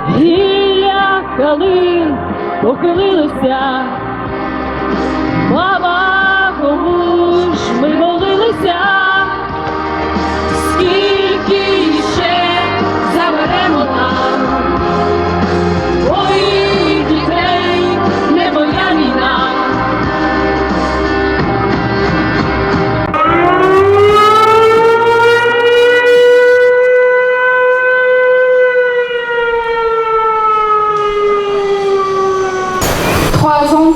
Гілля калин похилилося, слава кому ж ми молилися, скільки ще заберемо нам, твоїх дітей не моя війна.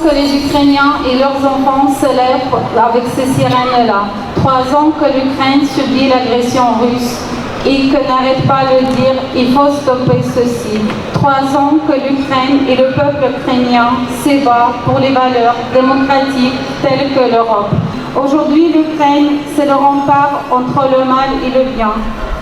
Que les Ukrainiens et leurs enfants célèbrent avec ces sirènes-là. 3 ans que l'Ukraine subit l'agression russe et que n'arrête pas de dire il faut stopper ceci. 3 ans que l'Ukraine et le peuple ukrainien se battent pour les valeurs démocratiques telles que l'Europe. Aujourd'hui, l'Ukraine, c'est le rempart entre le mal et le bien.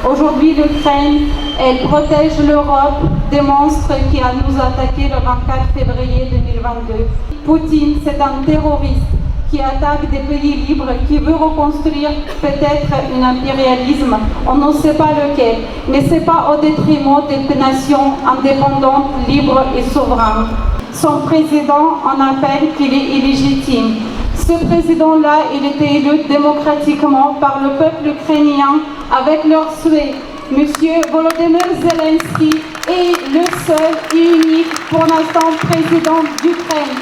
Aujourd'hui, l'Ukraine, elle protège l'Europe des monstres qui a nous attaqué le 24 février 2022. Poutine, c'est un terroriste qui attaque des pays libres, qui veut reconstruire peut-être un impérialisme, on ne sait pas lequel, mais ce n'est pas au détriment des nations indépendantes, libres et souveraines. Son président en appelle qu'il est illégitime. Ce président-là, il était élu démocratiquement par le peuple ukrainien avec leur souhait. Monsieur Volodymyr Zelensky est le seul et unique pour l'instant président d'Ukraine.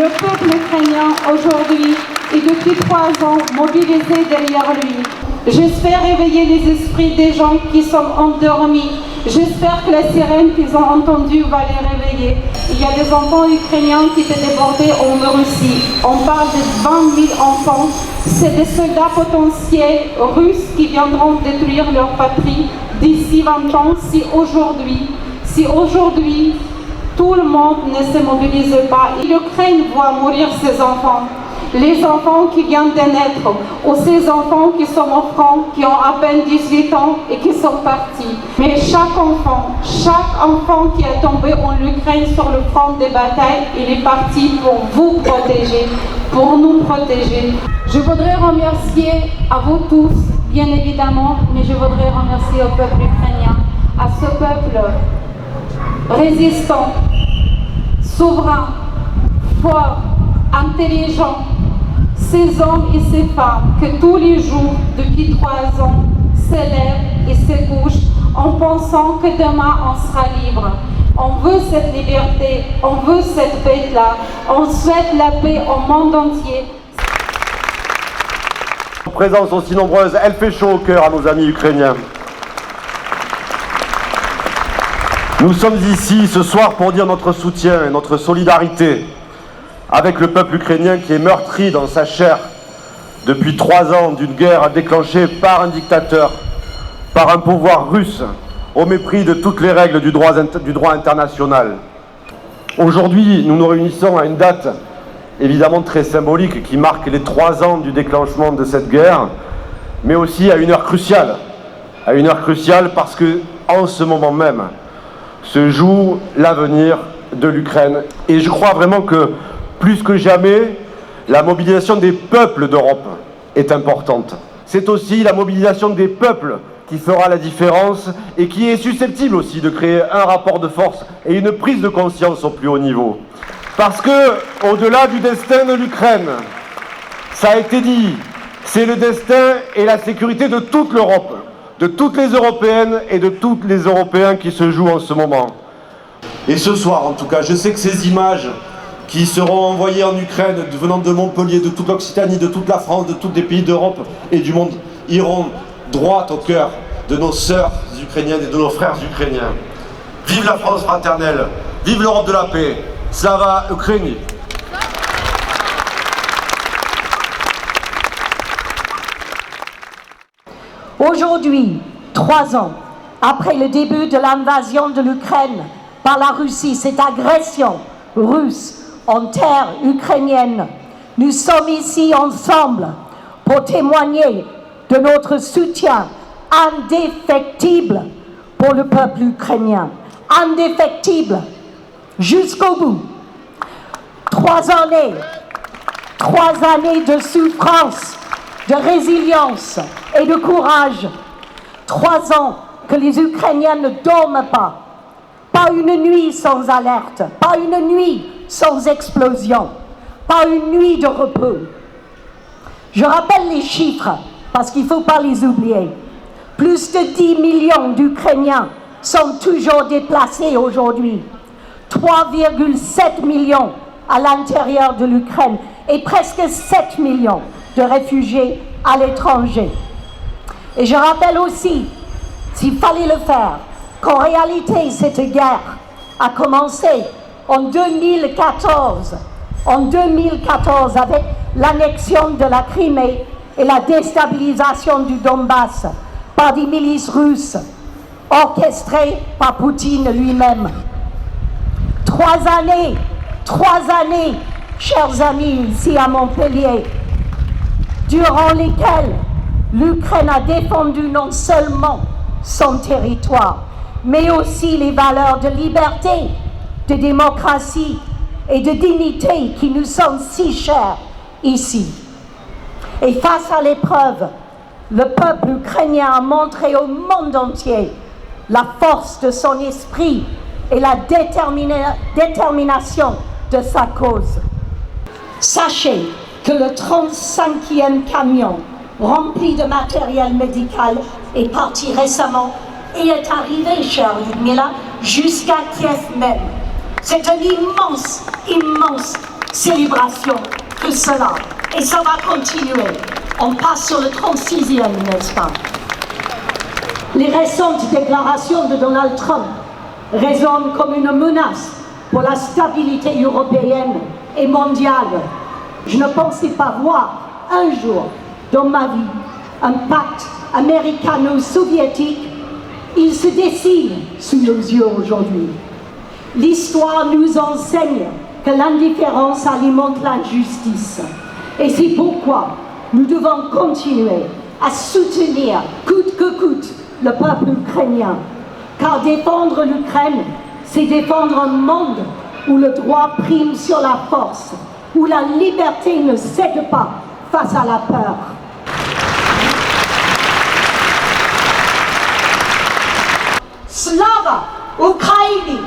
Le peuple ukrainien aujourd'hui est depuis 3 ans mobilisé derrière lui. J'espère réveiller les esprits des gens qui sont endormis. J'espère que la sirène qu'ils ont entendue va les réveiller. Il y a des enfants ukrainiens qui étaient déportés en Russie. On parle de 20 000 enfants. C'est des soldats potentiels russes qui viendront détruire leur patrie d'ici 20 ans si aujourd'hui tout le monde ne se mobilise pas. L'Ukraine voit mourir ses enfants. Les enfants qui viennent de naître, ou ces enfants qui sont enfants, qui ont à peine 18 ans et qui sont partis. Mais chaque enfant qui est tombé en Ukraine sur le front des batailles, il est parti pour vous protéger, pour nous protéger. Je voudrais remercier à vous tous, bien évidemment, mais je voudrais remercier au peuple ukrainien, à ce peuple résistant, souverain, fort, intelligent, ces hommes et ces femmes que tous les jours, depuis 3 ans, s'élèvent et se couchent en pensant que demain on sera libre. On veut cette liberté, on veut cette paix-là, on souhaite la paix au monde entier. Présence aussi nombreuse, elle fait chaud au cœur à nos amis ukrainiens. Nous sommes ici ce soir pour dire notre soutien et notre solidarité avec le peuple ukrainien qui est meurtri dans sa chair depuis 3 ans d'une guerre déclenchée par un dictateur, par un pouvoir russe, au mépris de toutes les règles du droit international. Aujourd'hui, nous nous réunissons à une date évidemment très symbolique qui marque les 3 ans du déclenchement de cette guerre, mais aussi à une heure cruciale. À une heure cruciale parce que, en ce moment même, se joue l'avenir de l'Ukraine. Et je crois vraiment que, plus que jamais, la mobilisation des peuples d'Europe est importante. C'est aussi la mobilisation des peuples qui fera la différence et qui est susceptible aussi de créer un rapport de force et une prise de conscience au plus haut niveau. Parce que, au-delà du destin de l'Ukraine, ça a été dit, c'est le destin et la sécurité de toute l'Europe, de toutes les Européennes et de tous les Européens qui se jouent en ce moment. Et ce soir, en tout cas, je sais que ces images qui seront envoyées en Ukraine, venant de Montpellier, de toute l'Occitanie, de toute la France, de tous les pays d'Europe et du monde, iront droit au cœur de nos sœurs ukrainiennes et de nos frères ukrainiens. Vive la France fraternelle, vive l'Europe de la paix, Slava Ukraini. Aujourd'hui, 3 ans après le début de l'invasion de l'Ukraine par la Russie, cette agression russe en terre ukrainienne, nous sommes ici ensemble pour témoigner de notre soutien indéfectible pour le peuple ukrainien. Indéfectible jusqu'au bout. 3 années de souffrance, de résilience et de courage. 3 ans que les Ukrainiens ne dorment pas Pas une nuit sans alerte, pas une nuit sans explosion, pas une nuit de repos. Je rappelle les chiffres parce qu'il ne faut pas les oublier. Plus de 10 millions d'Ukrainiens sont toujours déplacés aujourd'hui. 3,7 millions à l'intérieur de l'Ukraine et presque 7 millions de réfugiés à l'étranger. Et je rappelle aussi, s'il fallait le faire, qu'en réalité, cette guerre a commencé en 2014. En 2014, avec l'annexion de la Crimée et la déstabilisation du Donbass par des milices russes, orchestrées par Poutine lui-même. 3 années, chers amis, ici à Montpellier, durant lesquelles l'Ukraine a défendu non seulement son territoire, mais aussi les valeurs de liberté, de démocratie et de dignité qui nous sont si chères ici. Et face à l'épreuve, le peuple ukrainien a montré au monde entier la force de son esprit et la détermination de sa cause. Sachez que le 35e camion rempli de matériel médical est parti récemment et est arrivé, chère Ludmila, jusqu'à Kiev même. C'est une immense, immense célébration que cela. Et ça va continuer. On passe sur le 36e, n'est-ce pas? Les récentes déclarations de Donald Trump résonnent comme une menace pour la stabilité européenne et mondiale. Je ne pensais pas voir un jour dans ma vie un pacte américano-soviétique. Il se dessine sous nos yeux aujourd'hui. L'histoire nous enseigne que l'indifférence alimente l'injustice. Et c'est pourquoi nous devons continuer à soutenir, coûte que coûte, le peuple ukrainien. Car défendre l'Ukraine, c'est défendre un monde où le droit prime sur la force, où la liberté ne cède pas face à la peur. Slava Ukraini!